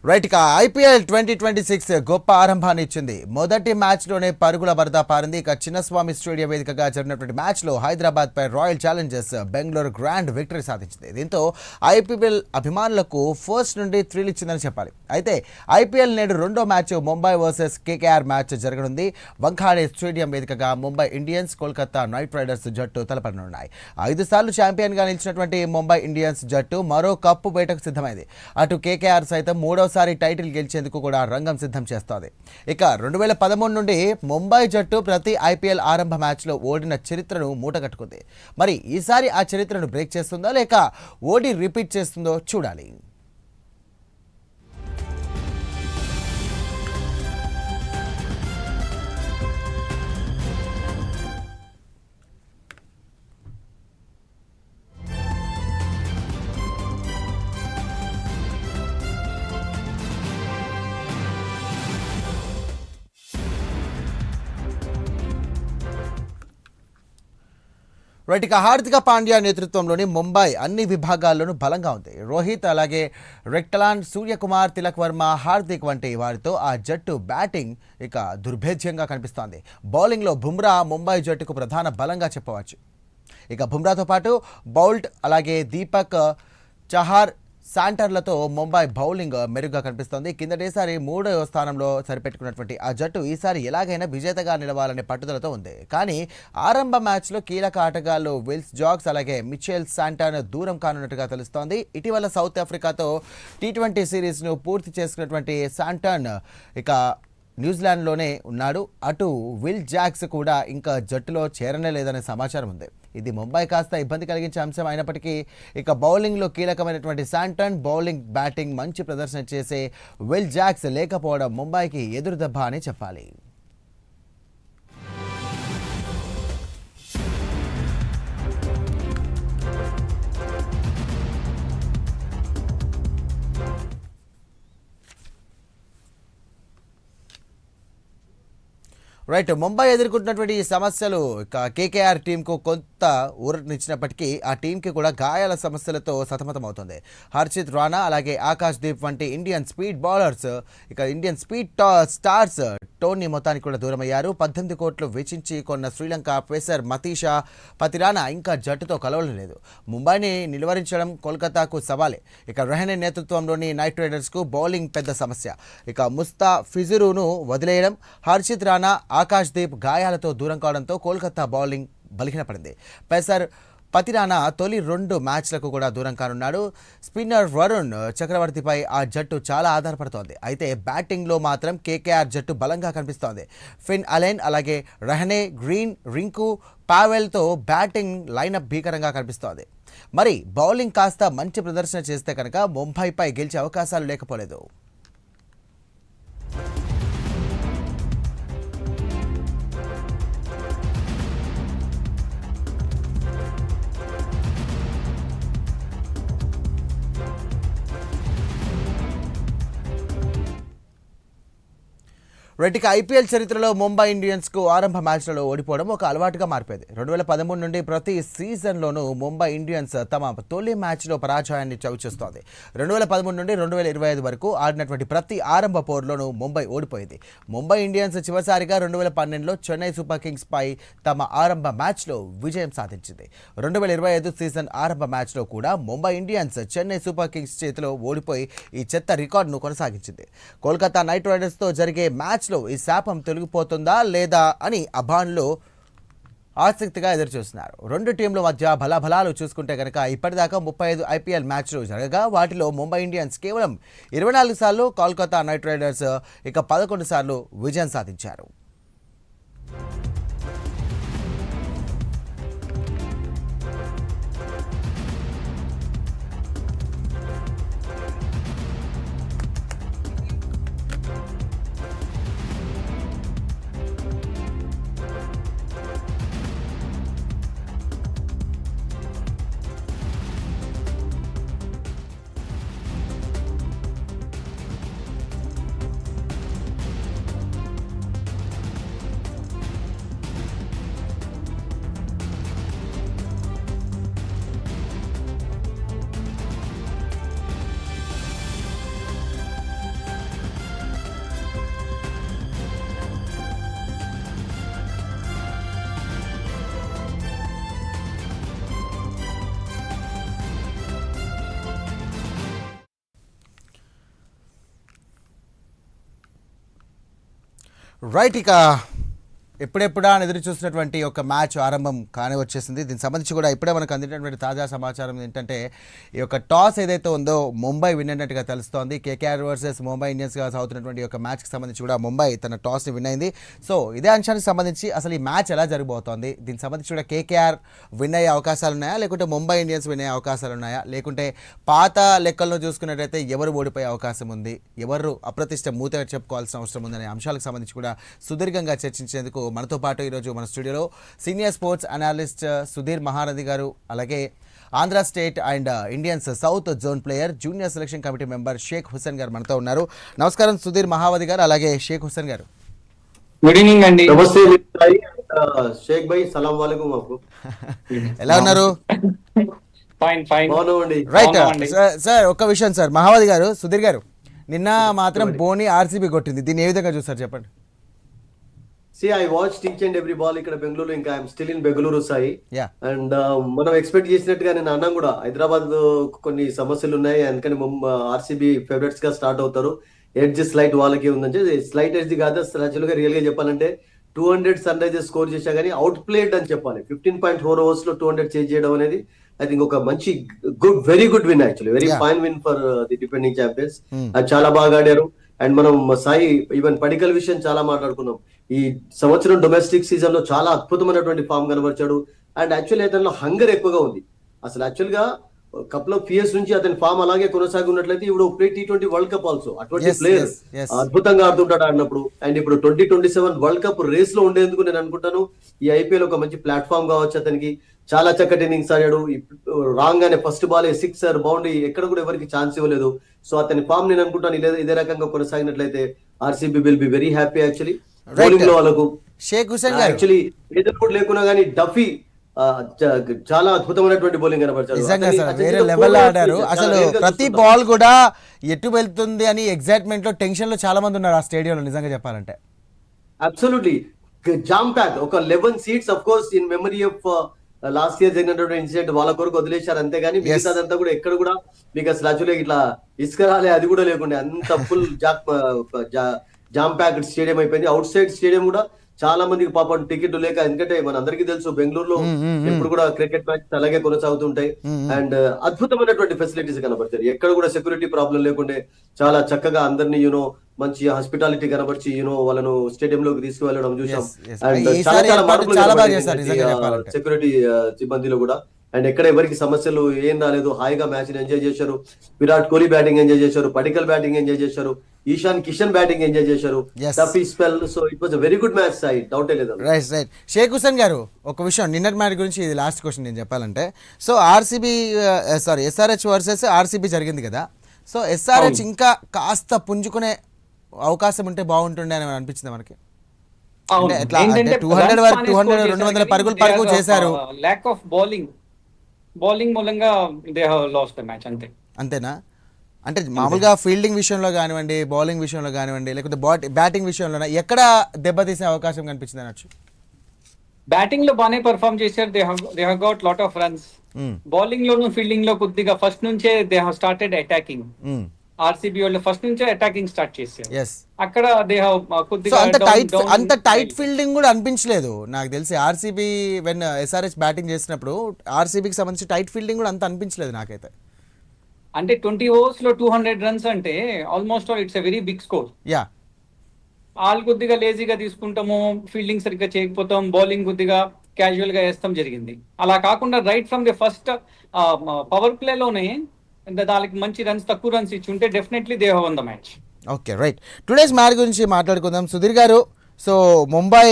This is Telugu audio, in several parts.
రైట్ ఇక ఐపీఎల్ 2026 గొప్ప ఆరంభాన్ని ఇచ్చింది. మొదటి మ్యాచ్లోనే పరుగుల వరద పారింది. ఇక చిన్నస్వామి స్టేడియం వేదికగా జరిగినటువంటి మ్యాచ్లో హైదరాబాద్ పై royal challengers Bengaluru grand victory సాధించింది. దీంతో ఐపీఎల్ అభిమానులకు ఫస్ట్ నుండి థ్రిల్ ఇచ్చిందని చెప్పాలి. అయితే ఐపీఎల్ నేడు రెండో match Mumbai versus KKR match జరగనుంది. వంఖాడే స్టేడియం వేదికగా Mumbai Indians, Kolkata night riders జట్టు తలపడనున్నాయి. 5 సార్లు ఛాంపియన్గా నిలిచినటువంటి ముంబై ఇండియన్స్ జట్టు మరో కప్పు వేటకు సిద్ధమైంది. అటు కేకేఆర్ సైతం మూడోసారి టైటిల్ గెలిచేందుకు కూడా రంగం సిద్ధం చేస్తోంది. ఇక 2013 నుండి ముంబై జట్టు ప్రతి ఐపీఎల్ ఆరంభ మ్యాచ్లో ఓడిన చరిత్రను మూటగట్టుకుంది. మరి ఈసారి ఆ చరిత్రను బ్రేక్ చేస్తుందో లేక ఓడి రిపీట్ చేస్తుందో చూడాలి. రైట్ ఇక హార్దిక పాండ్యా నేతృత్వంలోని ముంబై అన్ని విభాగాల్లోనూ బలంగా ఉంది. రోహిత్, అలాగే రెక్టలాన్, సూర్యకుమార్, తిలక్ వర్మ, హార్దిక్ వంటి వారితో ఆ జట్టు బ్యాటింగ్ ఇక దుర్భేద్యంగా కనిపిస్తోంది. బౌలింగ్లో బుమ్రా ముంబై జట్టుకు ప్రధాన బలంగా చెప్పవచ్చు. ఇక బుమ్రాతో పాటు బౌల్ట్, అలాగే దీపక్ చహార్, శాంటర్లతో ముంబై బౌలింగ్ మెరుగ్గా కనిపిస్తోంది. కిందటేసారి 3వ స్థానంలో సరిపెట్టుకున్నటువంటి ఆ జట్టు ఈసారి ఎలాగైనా విజేతగా నిలవాలనే పట్టుదలతో ఉంది. కానీ ఆరంభ మ్యాచ్లో కీలక ఆటగాళ్లు విల్స్ జాగ్స్, అలాగే మిచెల్ శాంటన్ దూరం కానున్నట్టుగా తెలుస్తోంది. ఇటీవల సౌత్ ఆఫ్రికాతో టీ20 సిరీస్ను పూర్తి చేసుకున్నటువంటి శాంటన్ ఇక న్యూజిలాండ్లోనే ఉన్నాడు. అటు విల్ జాక్స్ కూడా ఇంకా జట్టులో చేరనే లేదనే సమాచారం ఉంది. ఇది ముంబై కాస్త ఇబ్బంది కలిగించే అంశం అయినప్పటికీ ఇక బౌలింగ్లో కీలకమైనటువంటి శాంటన్, బౌలింగ్ బ్యాటింగ్ మంచి ప్రదర్శన చేసే విల్ జాక్స్ లేకపోవడం ముంబైకి ఎదురు దెబ్బ అని చెప్పాలి. రైట్, ముంబై ఎదుర్కొంటున్నటువంటి ఈ సమస్యలు ఇక కేకేఆర్ టీంకు కొంత ఊరటనిచ్చినప్పటికీ ఆ టీంకి కూడా గాయాల సమస్యలతో సతమతమవుతుంది. హర్షిత్ రాణా, అలాగే ఆకాష్ దీప్ వంటి ఇండియన్ స్పీడ్ బౌలర్స్, ఇక ఇండియన్ స్పీడ్ స్టార్స్ టోర్నీ మొత్తానికి కూడా దూరమయ్యారు. 18 కోట్లు వెచ్చించి కొన్న శ్రీలంక పేసర్ మతీషా పతిరానా ఇంకా జట్టుతో కలవడం లేదు. ముంబైని నిలువరించడం కోల్కతాకు సవాలే. ఇక రహనే నేతృత్వంలోని నైట్ రైడర్స్కు బౌలింగ్ పెద్ద సమస్య. ఇక ముస్తాఫిజురును వదిలేయడం, హర్షిత్ రాణా, ఆకాష్ దీప్ గాయాలతో దూరం కావడంతో కోల్కతా బౌలింగ్ బలహీనపడింది. పేసర్ పతిరానా తొలి 2 మ్యాచ్లకు కూడా దూరం కానున్నాడు. స్పిన్నర్ వరుణ్ చక్రవర్తిపై ఆ జట్టు చాలా ఆధారపడుతోంది. అయితే బ్యాటింగ్లో మాత్రం కేకేఆర్ జట్టు బలంగా కనిపిస్తోంది. ఫిన్ అలెన్, అలాగే Rahane, green, Rinku, పావెల్తో batting lineup భీకరంగా కనిపిస్తోంది. మరి బౌలింగ్ కాస్త మంచి ప్రదర్శన చేస్తే కనుక ముంబైపై గెలిచే అవకాశాలు లేకపోలేదు. రైట్ ఇక ఐపీఎల్ చరిత్రలో ముంబై ఇండియన్స్కు ఆరంభ మ్యాచ్లలో ఓడిపోవడం ఒక అలవాటుగా మారిపోయింది. 2013 నుండి ప్రతి సీజన్లోనూ ముంబై ఇండియన్స్ తమ తొలి మ్యాచ్లో పరాజయాన్ని చవిచూస్తోంది. 2013 నుండి 2025 వరకు ఆడినటువంటి ప్రతి ఆరంభ పోరులోనూ ముంబై ఓడిపోయింది. ముంబై ఇండియన్స్ చివరిసారిగా 2012లో చెన్నై సూపర్ కింగ్స్ పై తమ ఆరంభ మ్యాచ్లో విజయం సాధించింది. 2025 సీజన్ ఆరంభ మ్యాచ్లో కూడా Mumbai Indians Chennai super Kings చేతిలో ఓడిపోయి ఈ చెత్త రికార్డును కొనసాగించింది. కోల్కతా నైట్ రైడర్స్తో జరిగే మ్యాచ్ ఈ శాపం తొలగిపోతుందా లేదా అని అభిమానులు ఆసక్తిగా ఎదురుచూస్తున్నారు. 2 టీంల మధ్య బలాబలాలు చూసుకుంటే కనుక ఇప్పటిదాకా 35 ఐపీఎల్ మ్యాచ్లు జరగగా వాటిలో ముంబై ఇండియన్స్ కేవలం 24 సార్లు, కోల్కతా నైట్ రైడర్స్ ఇక 11 సార్లు విజయం సాధించారు. రైట్, ఇక ఎప్పుడెప్పుడా అని ఎదురు చూసినటువంటి ఒక మ్యాచ్ ఆరంభం కానే వచ్చేసింది. దీనికి సంబంధించి కూడా ఇప్పుడే మనకు అందినటువంటి తాజా సమాచారం ఏంటంటే ఈ యొక్క టాస్ ఏదైతే ఉందో ముంబై విన్ అయినట్టుగా తెలుస్తోంది. కేకేఆర్ వర్సెస్ ముంబై ఇండియన్స్గా సాగుతున్నటువంటి ఒక మ్యాచ్కి సంబంధించి కూడా ముంబై తన టాస్ని విన్ అయింది. సో ఇదే అంశానికి సంబంధించి అసలు ఈ మ్యాచ్ ఎలా జరగబోతోంది, దీనికి సంబంధించి కూడా కేకేఆర్ విన్ అయ్యే అవకాశాలు ఉన్నాయా, లేకుంటే ముంబై ఇండియన్స్ విన్ అయ్యే అవకాశాలు ఉన్నాయా, లేకుంటే పాత లెక్కల్లో చూసుకున్నట్టయితే ఎవరు ఓడిపోయే అవకాశం ఉంది, ఎవరు అప్రతిష్ట మూత చెప్పుకోవాల్సిన అవసరం ఉందనే అంశాలకు సంబంధించి కూడా సుదీర్ఘంగా చర్చించేందుకు మనతో పాటు ఈరోజు మన స్టూడియోలో senior sports analyst Sudheer Maharathi గారు, అలాగే Andhra state and Indians south zone player junior selection committee member Shaik Hussain గారు మనతో ఉన్నారు. నమస్కారం సుధీర్ మహావతి గారు, అలాగే షేక్ హుస్సేన్ గారు. గుడ్ ఈవినింగ్ అండి. నమస్తే షేక్ భాయ్, సలాం వాలేకుం. ఎలా ఉన్నారు? Fine fine. రైట్ సార్, ఒక్క విషయం సార్, మహావతి గారు, సుధీర్ గారు, నిన్న మాత్రం బోని ఆర్సీబీ కొట్టింది, దీన్ని ఏ విధంగా చూస్తారు చెప్పండి. I watched each and every ball ఇక్కడ బెంగళూరు. ఇంకా I'm still in Bengaluru Sai. Yeah, and మనం ఎక్స్పెక్ట్ చేసినట్టుగా నేను అన్నాం కూడా, హైదరాబాద్ కొన్ని సమస్యలు ఉన్నాయి, అందుకని ఆర్సీబీ ఫేవరెట్స్ గా స్టార్ట్ అవుతారు. ఎడ్జ్ స్లైట్ వాళ్ళకి ఉందంటే స్లైట్ ఎడ్జ్ కాదు, యాక్చువల్ గా రియల్ గా చెప్పాలంటే 200 సన్ రైజర్స్ స్కోర్ చేశా కానీ అవుట్ ప్లేడ్ అని చెప్పాలి. 15.4 overs లో 200 చేంజ్ చేయడం అనేది ఐ థింక్ ఒక మంచి very good win, actually very fine win for the defending champions. అది చాలా బాగా ఆడారు. అండ్ మనం సాయి ఈవెన్ పడికల్ విషయం చాలా మాట్లాడుకున్నాం. ఈ సంవత్సరం డొమెస్టిక్ సీజన్ లో చాలా అద్భుతమైనటువంటి ఫామ్ కనబరిచాడు. అండ్ యాక్చువల్లీ అతనిలో హంగర్ ఎక్కువగా ఉంది. అసలు యాక్చువల్ గా కపుల్ ఆఫ్ ఇయర్స్ నుంచి అతని ఫామ్ అలాగే కొనసాగి ఉన్నట్లయితే ఇప్పుడు play T20 world cup also అటువంటి ప్లేయర్ అద్భుతంగా ఆడుతుంటాడు ఆడినప్పుడు. అండ్ ఇప్పుడు 2027 వరల్డ్ కప్ రేస్ లో ఉండేందుకు నేను అనుకుంటాను ఈ ఐపీఎల్ ఒక మంచి ప్లాట్ఫామ్ కావచ్చు అతనికి. చాలా చక్కటి ఇన్నింగ్స్ ఆడాడు. రాంగ్ గానే ఫస్ట్ బాల్ సిక్సర్ బౌండరీ ఎక్కడ కూడా ఎవరికి ఛాన్స్ ఇవ్వలేదు. సో అతని ఫామ్ నేను అనుకుంటాను ఇదే రకంగా కొనసాగినట్లయితే RCB will be very happy. Actually bowling లో వాళ్ళకు షేక్ హుస్సేన్ గారు యాక్చువల్లీ ఏదో కూడా లేకున్నా కానీ డఫీ చాలా అద్భుతమైనటువంటి బౌలింగ్ కనబడతారు. నిజంగా సార్, వేరే లెవెల్ ఆడారు. అసలు ప్రతి బాల్ కూడా ఎటు వెళ్తుంది అని ఎగ్జైట్మెంట్ లో టెన్షన్ లో చాలా మంది ఉన్నారు ఆ స్టేడియంలో నిజంగా చెప్పాలంటే. అబ్సల్యూట్లీ జామ్ ప్యాక్ ఒక 11 seats of course in memory of last year జరిగినటువంటి ఇన్సిడెంట్ వాళ్ళ కొరకు వదిలేశారు అంతేగాని మిగతాదంతా కూడా ఎక్కడ కూడా మీకు అసలు యాక్చువల్గా ఇట్లా ఇసుక రాలే అది కూడా లేకుండా అంత ఫుల్ జామ్ ప్యాక్డ్ స్టేడియం అయిపోయింది. అవుట్ సైడ్ స్టేడియం కూడా చాలా మందికి పాపం టికెట్ లేక, ఎందుకంటే మన అందరికీ తెలుసు బెంగళూరులో ఎప్పుడు కూడా క్రికెట్ మ్యాచ్ అలాగే కొనసాగుతుంటాయి. అండ్ అద్భుతమైనటువంటి ఫెసిలిటీస్ కనబడతాయి. ఎక్కడ కూడా సెక్యూరిటీ ప్రాబ్లం లేకుండే చాలా చక్కగా అందరినీ మంచి హాస్పిటాలిటీ కనబర్చి వాళ్ళను స్టేడియం లోకి తీసుకువెళ్ళడం చూసాం. అండ్ చాలా చాలా మార్పులు సెక్యూరిటీ సిబ్బందిలో కూడా. అండ్ ఎక్కడ ఎవరికి సమస్యలు ఏం రాలేదు, హాయిగా మ్యాచ్ ఎంజాయ్ చేశారు. విరాట్ కోహ్లీ బ్యాటింగ్ ఎంజాయ్ చేశారు, పడికల్ బ్యాటింగ్ ఎంజాయ్ చేశారు, ఈశాన్ కిషన్ బ్యాటింగ్ ఎంజాయ్ చేశారు. Tuffy spell. So it was very good match Sai, డౌటే లేదు. రైట్. షేక్ హుస్సేన్ గారు, ఒక విషయం, నిన్నటి మ్యాచ్ గురించి ఇది లాస్ట్ క్వశ్చన్ నేను చెప్పాలంటే, సో ఎస్ఆర్హెచ్ వర్సెస్ ఆర్సీబీ జరిగింది కదా. సో ఎస్ఆర్హెచ్ ఇంకా కాస్త పుంజుకునే అవకాశం ఉంటే బాగుంటుండే అని అనిపించింది మనకి. 200 పరుగులు చేశారు. ల్యాక్ ఆఫ్ బౌలింగ్ మూలంగా they have lost the match, అంతేనా? అంటే మామూలుగా ఫీల్డింగ్ విషయంలో కానివ్వండి, బౌలింగ్ విషయంలో కానివ్వండి, లేకపోతే బ్యాటింగ్ విషయంలో ఎక్కడ దెబ్బతీసే అవకాశం కనిపించింది అనొచ్చు? బ్యాటింగ్ లో బాగానే పర్ఫార్మ్ చేశారు. They have got lot of runs. Bowling loan fielding లో కొద్దిగా ఫస్ట్ నుంచే they have started attacking. RCB వాళ్ళు ఫస్ట్ నుంచే అటాకింగ్ స్టార్ట్ చేశారు. అక్కడ దే హావ్ కొద్దిగా అంత టైట్ ఫీల్డింగ్ కూడా అనిపించలేదు నాకు తెలిసి. ఆర్సీబీ వెన్ ఎస్ఆర్హెచ్ బ్యాటింగ్ చేసినప్పుడు ఆర్సీబీకి సంబంధించి టైట్ ఫీల్డింగ్ కూడా అంత అనిపించలేదు నాకైతే. అంటే 20 overs లో 200 runs అంటే almost all it's a very big score. Yeah, వాళ్ళు కొద్దిగా లేజీగా తీసుకుంటాము, ఫీల్డింగ్ సరిగ్గా చేయకపోతాం, బౌలింగ్ కొద్దిగా క్యాజువల్ గా వేస్తాం జరిగింది. అలా కాకుండా right from the first power play లోనే దానికి మంచి రన్స్, తక్కువ రన్స్ ఇచ్చి ఉంటే definitely they have one the match. Okay, right. Today's match గురించి మాట్లాడుకుందాం సుధీర్ గారు. సో ముంబై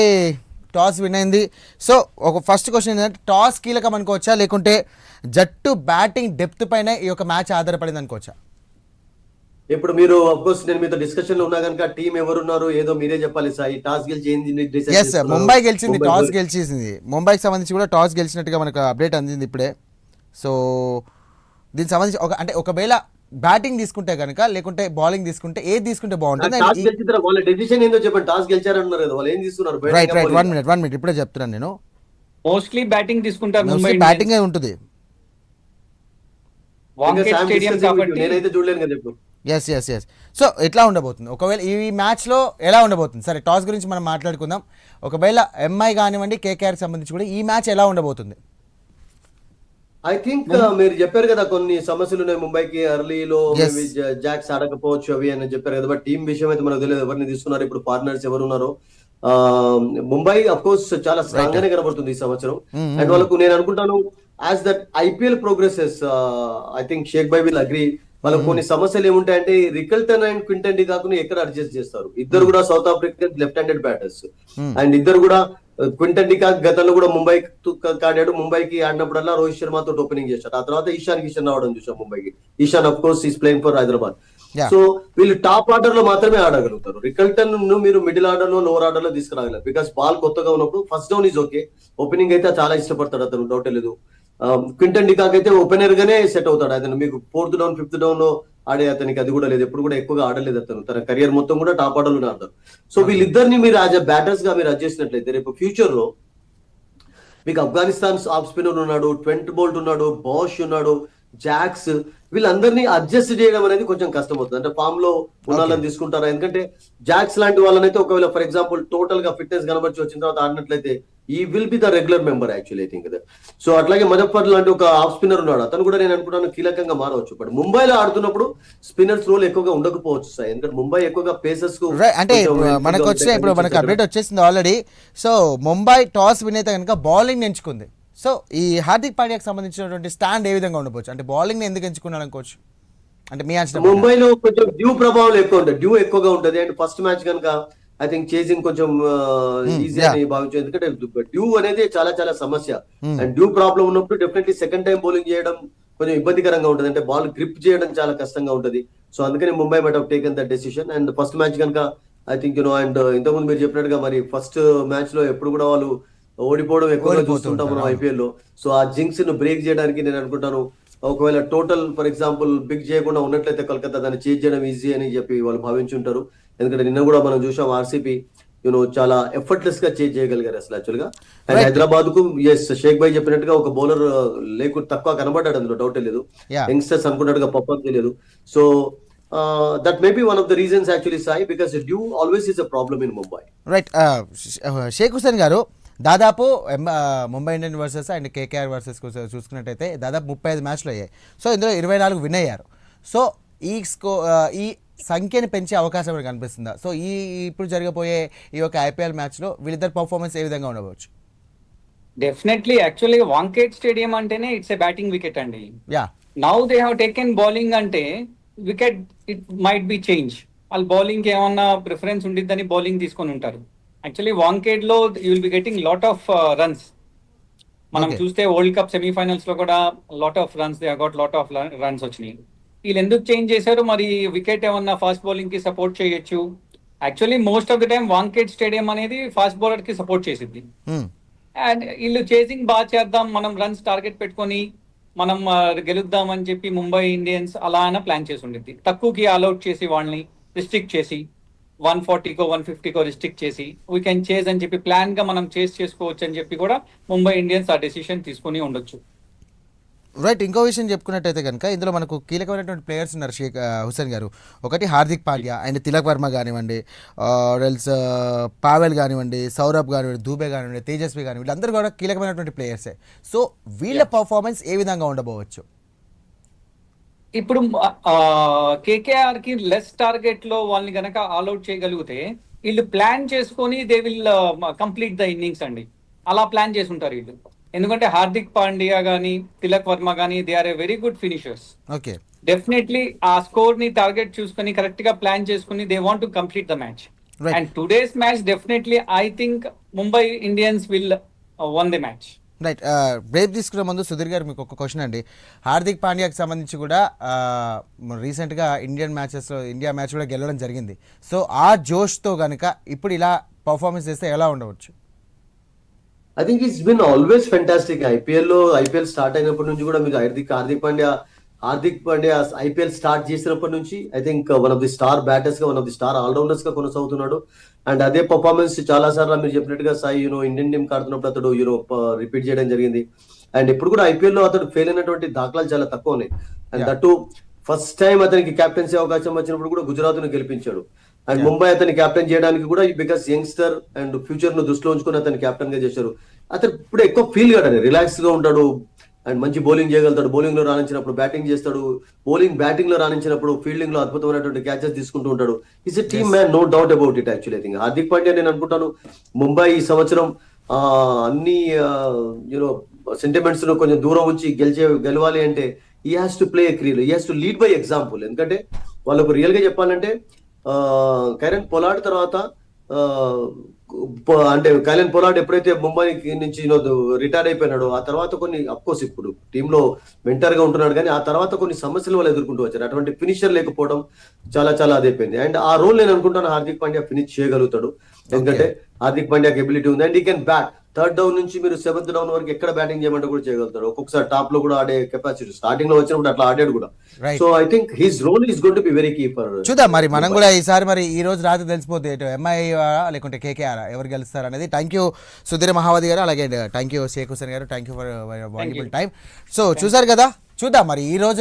టాస్ విన్ అయింది. సో ఒక ఫస్ట్ క్వశ్చన్ ఏంటంటే, టాస్ కీలకం అనుకోవచ్చా, లేకుంటే జట్టు బ్యాటింగ్ డెప్త్ పైన ఈ యొక్క మ్యాచ్ ఆధారపడింది అనుకోవచ్చా? ఇప్పుడు మీరు అఫ్కోర్స్ నేను మీతో డిస్కషన్ లో ఉన్నా కనుక టీం ఎవరున్నారు ఏదో మీరే చెప్పాలి సాయి. టాస్ గెలిచి ముంబై గెలిచింది, టాస్ గెలిచేసింది. ముంబైకి సంబంధించి కూడా టాస్ గెలిచినట్టుగా మనకు అప్డేట్ అందింది ఇప్పుడే. సో దీనికి సంబంధించి ఒకవేళ బ్యాటింగ్ తీసుకుంటే కనుక, లేకుంటే బౌలింగ్ తీసుకుంటే ఏది తీసుకుంటే బాగుంటుంది? రైట్, 1 minute ఇప్పుడే చెప్తున్నాను నేను. మోస్ట్లీ బ్యాటింగ్ తీసుకుంటారు, బ్యాటింగ్ ఉంటుంది. వాంఖేడ్ స్టేడియం కాబట్టి నేనైతే చూడలేను కదా ఇప్పుడు. Yes yes yes. సో ఎట్లా ఉండబోతుంది ఒకవేళ ఈ మ్యాచ్లో ఎలా ఉండబోతుంది? సరే టాస్ గురించి మనం మాట్లాడుకుందాం. ఒకవేళ ఎంఐ కానివ్వండి కేకేఆర్కి సంబంధించి కూడా ఈ మ్యాచ్ ఎలా ఉండబోతుంది? ఐ థింక్ మీరు చెప్పారు కదా కొన్ని సమస్యలు ఉన్నాయి ముంబైకి ఎర్లీలో Yes. జాక్స్ ఆడకపోవచ్చు అవి అని చెప్పారు కదా, బట్ టీం విషయం అయితే మనకు తెలియదు ఎవరిని తీసుకున్నారు, ఇప్పుడు పార్ట్నర్స్ ఎవరు ఉన్నారో. ముంబై అఫ్ కోర్స్ చాలా స్ట్రాంగ్ గానే కనబడుతుంది ఈ సంవత్సరం. అండ్ వాళ్ళకు నేను అనుకుంటాను as that IPL progresses I think Shaik bhai will agree. వాళ్ళకు కొన్ని సమస్యలు ఏముంటాయంటే రికల్టన్ అండ్ క్వింటన్ డి కాకుండా ఎక్కడ అడ్జస్ట్ చేస్తారు. ఇద్దరు కూడా South African left handed batters and ఇద్దరు కూడా క్వింటన్ డికాక్ గతంలో కూడా ముంబై ఆడాడు. ముంబైకి ఆడినప్పుడల్లా రోహిత్ శర్మ తోటి ఓపెనింగ్ చేశాడు. ఆ తర్వాత ఈశాన్ కిషన్ రావడం చూసాం ముంబైకి. Ishan of course is playing for Hyderabad. Yeah. So వీళ్ళు టాప్ ఆర్డర్ లో మాత్రమే ఆడగలుగుతారు. రికల్టన్ ను మీరు మిడిల్ ఆర్డర్ లో లోవర్ ఆర్డర్ లో తీసుకురాగలరు. బికాస్ బాల్ కొత్తగా ఉన్నప్పుడు first down is okay, opening అయితే చాలా ఇష్టపడతాడు అతను, డౌట్ లేదు. క్వింటన్ డికాక్ అయితే ఓపెనర్ గానే సెట్ అవుతాడు. అతను మీకు 4th డౌన్ 5th డౌన్ లో ఆడే అతనికి అది కూడా లేదు, ఎప్పుడు కూడా ఎక్కువగా ఆడలేదు అతను. తన కెరియర్ మొత్తం కూడా టాప్ ఆర్డర్ లోనే ఆడతారు. సో వీళ్ళిద్దరిని మీరు యాజ్ అ బ్యాటర్స్ గా మీరు అడ్జస్ట్ చేసినట్లయితే రేపు ఫ్యూచర్ లో మీకు ఆఫ్ఘనిస్తాన్ ఆఫ్ స్పిన్నర్ ఉన్నాడు, ట్వెంట్ బోల్ట్ ఉన్నాడు, బాష్ ఉన్నాడు, జాక్స్, వీళ్ళందరినీ అడ్జస్ట్ చేయడం అనేది కొంచెం కష్టం అవుతుంది. అంటే ఫామ్ లో ఉన్నాళ్ళని తీసుకుంటారా? ఎందుకంటే జాక్స్ లాంటి వాళ్ళనైతే ఒకవేళ ఫర్ ఎగ్జాంపుల్ టోటల్ గా ఫిట్నెస్ కనబడి వచ్చిన తర్వాత ఆడినట్లయితే ఈ will be the regular member actually I think. So అట్లాగే ముజఫర్ లాంటి ఒక ఆఫ్ స్పిన్నర్ ఉన్నాడు, అతను కూడా నేను అనుకుంటాను కీలకంగా మారవచ్చు. బట్ ముంబైలో ఆడుతున్నప్పుడు స్పిన్నర్స్ రోల్ ఎక్కువగా ఉండకపోవచ్చు సార్, ఎందుకంటే ముంబై ఎక్కువగా పేసర్స్ కు అంటే మనకు వచ్చిన ఇప్పుడు మనకు అప్డేట్ వచ్చేసింది already. So Mumbai toss win అయితే కనుక బౌలింగ్ ఎంచుకుంది. సో ఈ హార్దిక్ పాండ్యాకి సంబంధించినటువంటి స్టాండ్ ఏ విధంగా ఉండవచ్చు? అంటే బౌలింగ్ ఎందుకు ఎంచుకున్నాడు అనుకోవచ్చు? అంటే మీ అంచనా ముంబైలో కొంచెం డ్యూ ప్రభావం ఎక్కువ ఉంటుంది, డ్యూ ఎక్కువగా ఉంటుంది. అండ్ ఫస్ట్ మ్యాచ్ కనుక ఐ థింక్ చేసింగ్ కొంచెం ఈజీ అని భావించాను, ఎందుకంటే డ్యూ అనేది చాలా చాలా సమస్య. అండ్ డ్యూ ప్రాబ్లం ఉన్నప్పుడు డెఫినెట్లీ సెకండ్ టైం బౌలింగ్ చేయడం కొంచెం ఇబ్బందికరంగా ఉంటుంది, అంటే బాల్ గ్రిప్ చేయడం చాలా కష్టంగా ఉంటుంది. సో అందుకని Mumbai might have taken that decision. And first match కనుక ఐ థింక్ అండ్ ఇంతకుముందు మీరు చెప్పినట్టుగా మరి ఫస్ట్ మ్యాచ్ లో ఎప్పుడు కూడా వాళ్ళు ఓడిపోవడం ఎక్కువగా చూస్తుంటాం మనం ఐపీఎల్ లో. సో ఆ జింక్స్ ను బ్రేక్ చేయడానికి నేను అనుకుంటాను ఒకవేళ టోటల్ ఫర్ ఎగ్జాంపుల్ బిగ్ చేయకుండా ఉన్నట్లయితే కోల్కతా దాన్ని చేంజ్ చేయడం ఈజీ అని చెప్పి వాళ్ళు భావించుంటారు. ఎందుకంటే నిన్న కూడా మనం చూసాం ఆర్సీబీ చాలా ఎఫర్ట్లెస్ గా చేంజ్ చేయగలిగారు అసలు యాక్చువల్ గా. అండ్ హైదరాబాద్ కు ఎస్ షేక్ భాయ్ చెప్పినట్టుగా ఒక బౌలర్ లేకుండా తక్కువ కనబడ్డాడు, అందులో డౌట్ లేదు. యంగ్స్టర్స్ అనుకున్నట్టుగా పర్ఫార్మ్ చేయలేదు. So that may be one of the reasons actually Sai, because dew always is a problem in Mumbai. Right. Shaik Hussain garu, దాదాపు Mumbai Indian versus and KKR versus చూసుకున్నట్టయితే దాదాపు 35 మ్యాచ్లు అయ్యాయి. సో ఇందులో 24 విన్ అయ్యారు. సో ఈ సంఖ్యని పెంచే అవకాశం మనకు కనిపిస్తుందా? సో ఇప్పుడు జరగబోయే ఈ యొక్క ఐపీఎల్ మ్యాచ్లో వీళ్ళిద్దరు పర్ఫార్మెన్స్ ఏ విధంగా ఉండవచ్చు? డెఫినెట్లీ యాక్చువల్లీ వాంకేట్ స్టేడియం అంటేనే ఇట్స్ ఏ బ్యాటింగ్ వికెట్ అండి. Yeah, now they have taken bowling అంటే wicket it might be change. వాళ్ళు బౌలింగ్ ఏమన్నా ప్రిఫరెన్స్ ఉండిద్దని బౌలింగ్ తీసుకొని ఉంటారు. యాక్చువల్లీ వాంకేడ్ లో you will be getting lot of runs. మనం చూస్తే వరల్డ్ కప్ సెమీఫైనల్స్ లో కూడా lot of runs, they got lot of runs వచ్చినాయి. వీళ్ళు ఎందుకు చేంజ్ చేశారు మరి? వికెట్ ఏమన్నా ఫాస్ట్ బౌలింగ్ కి సపోర్ట్ చేయొచ్చు. Actually most of the time Wankhede stadium అనేది ఫాస్ట్ బౌలర్ కి సపోర్ట్ చేసిద్ది. అండ్ వీళ్ళు చేసింగ్ బాగా చేద్దాం, మనం రన్స్ టార్గెట్ పెట్టుకొని మనం గెలుద్దాం అని చెప్పి ముంబై ఇండియన్స్ అలా అయినా ప్లాన్ చేసి ఉండిద్ది. తక్కువకి ఆల్అౌట్ చేసి వాళ్ళని రిస్ట్రిక్ట్ చేసి 140కో 150కో రిస్ట్రిక్ట్ చేసి వీ కెన్ చేజ్ అని చెప్పి ప్లాన్ గా మనం చేసుకోవచ్చు అని చెప్పి కూడా ముంబై ఇండియన్స్ ఆ డెసిషన్ తీసుకుని ఉండొచ్చు. రైట్. ఇంకో విషయం చెప్పుకున్నట్టయితే కనుక ఇందులో మనకు కీలకమైనటువంటి ప్లేయర్స్ ఉన్నారు షేక్ హుసేన్ గారు. ఒకటి హార్దిక్ పాండ్యా అండ్ తిలక్ వర్మ కానివ్వండి, రెల్స్ పావెల్ కానివ్వండి, సౌరభ్ కానివ్వండి, దూబే కానివ్వండి, తేజస్వి కానివ్వండి, వీళ్ళందరూ కూడా కీలకమైనటువంటి ప్లేయర్సే. సో వీళ్ళ పర్ఫార్మెన్స్ ఏ విధంగా ఉండబోవచ్చు? ఇప్పుడు కేకేఆర్ కి లెస్ టార్గెట్ లో వాళ్ళని గనక ఆల్అౌట్ చేయగలిగితే వీళ్ళు ప్లాన్ చేసుకొని they will complete the innings అండి. అలా ప్లాన్ చేసి ఉంటారు వీళ్ళు. ఎందుకంటే హార్దిక్ పాండ్యా గానీ తిలక్ వర్మ గానీ they are a very good finishers. Okay, definitely ఆ స్కోర్ ని టార్గెట్ చూసుకొని కరెక్ట్ గా ప్లాన్ చేసుకుని they want to complete the match. And today's match definitely I think Mumbai Indians will won the match. Right. Break తీసుకునే ముందు సుధీర్ గారు మీకు ఒక క్వశ్చన్ అండి. హార్దిక్ పాండ్యాకి సంబంధించి కూడా రీసెంట్గా ఇండియా మ్యాచ్ కూడా గెలవడం జరిగింది. సో ఆ జోష్తో కనుక ఇప్పుడు ఇలా పర్ఫార్మెన్స్ చేస్తే ఎలా ఉండవచ్చు? I think it's been always fantastic. IPL start అయినప్పటి నుంచి కూడా మీకు హార్దిక్ పాండ్యా ఐపీఎల్ స్టార్ట్ చేసినప్పటి నుంచి I think one of the star batters గా, one of the star allrounders గా కొనసాగుతున్నాడు. అండ్ అదే పర్ఫార్మెన్స్ చాలా సార్లు మీరు చెప్పినట్టుగా సాయి ఇండియన్ టీమ్ ఆడుతున్నప్పుడు అతడు రిపీట్ చేయడం జరిగింది. అండ్ ఇప్పుడు కూడా ఐపీఎల్ లో అతడు ఫెయిల్ అయినటువంటి దాఖలాలు చాలా తక్కువ ఉన్నాయి. అండ్ దట్టు ఫస్ట్ టైం అతనికి కెప్టెన్సీ అవకాశం వచ్చినప్పుడు కూడా గుజరాత్ ను గెలిపించాడు. అండ్ ముంబై అతని కెప్టెన్ చేయడానికి కూడా బికాస్ యంగ్స్టర్ అండ్ ఫ్యూచర్ ను దృష్టిలో ఉంచుకుని అతని కెప్టెన్ గా చేశారు. అతను ఇప్పుడు ఎక్కువ ఫీల్ కాడు, రిలాక్స్ గా ఉంటాడు అండ్ మంచి బౌలింగ్ చేయగలుగుతాడు. బౌలింగ్ లో రాణించినప్పుడు బ్యాటింగ్ చేస్తాడు, బ్యాటింగ్ లో రాణించినప్పుడు ఫీల్డింగ్ లో అద్భుతమైనటువంటి క్యాచెస్ తీసుకుంటూ ఉంటాడు. Is a team man, no doubt about it. Actually I think Hardik Pandya, నేను అనుకుంటాను ముంబై ఈ సంవత్సరం అన్ని యూనో సెంటిమెంట్స్ ను కొంచెం దూరం ఉంచి గెలవాలి అంటే ఈ హ్యాస్ టు ప్లే క్రీల్, ఈ has to lead by example. ఎందుకంటే వాళ్ళకు రియల్ గా చెప్పాలంటే కైరన్ పొలార్డ్ తర్వాత అంటే కైరన్ పొలార్డ్ ఎప్పుడైతే ముంబై నుంచి రిటైర్ అయిపోయినాడో ఆ తర్వాత కొన్ని అఫ్కోర్స్ ఇప్పుడు టీంలో మెంటర్ గా ఉంటున్నాడు, కానీ ఆ తర్వాత కొన్ని సమస్యలు వాళ్ళు ఎదుర్కొంటూ వచ్చారు. అటువంటి ఫినిషర్ లేకపోవడం చాలా చాలా అదైపోయింది. అండ్ ఆ రోల్ నేను అనుకుంటాను హార్దిక్ పాండ్యా ఫినిష్ చేయగలుగుతాడు. ఎందుకంటే హార్దిక్ పాండ్యాకి ఎబిలిటీ ఉంది అండ్ ఈ కెన్ బ్యాట్. థర్డ్ డౌన్ నుంచి మీరు సెవెంత్ డౌన్ వరకు ఎక్కడ బ్యాటింగ్ చేయమంటే కూడా చేయగలుగుతాడు. ఒక్కొక్కసారి టాప్ లో కూడా ఆడే కెపాసిటీ స్టార్టింగ్ లో వచ్చినప్పుడు అట్లా ఆడాడు కూడా. So I think his role is going to be very key for. చూద్దాం మరి మనం కూడా ఈసారి మరి ఈ రోజు రాత్రి తెలిసిపోతే ఎంఐ లేకుంటే కేకేఆర్ ఎవరు గెలుస్తారు అనేది. థ్యాంక్ యూ సుధీర్ మహావతి గారు, అలాగే థ్యాంక్ యూ షేక్ హుసేన్ గారు, thank you for valuable time. So చూసారు కదా, చూద్దాం మరి ఈ రోజు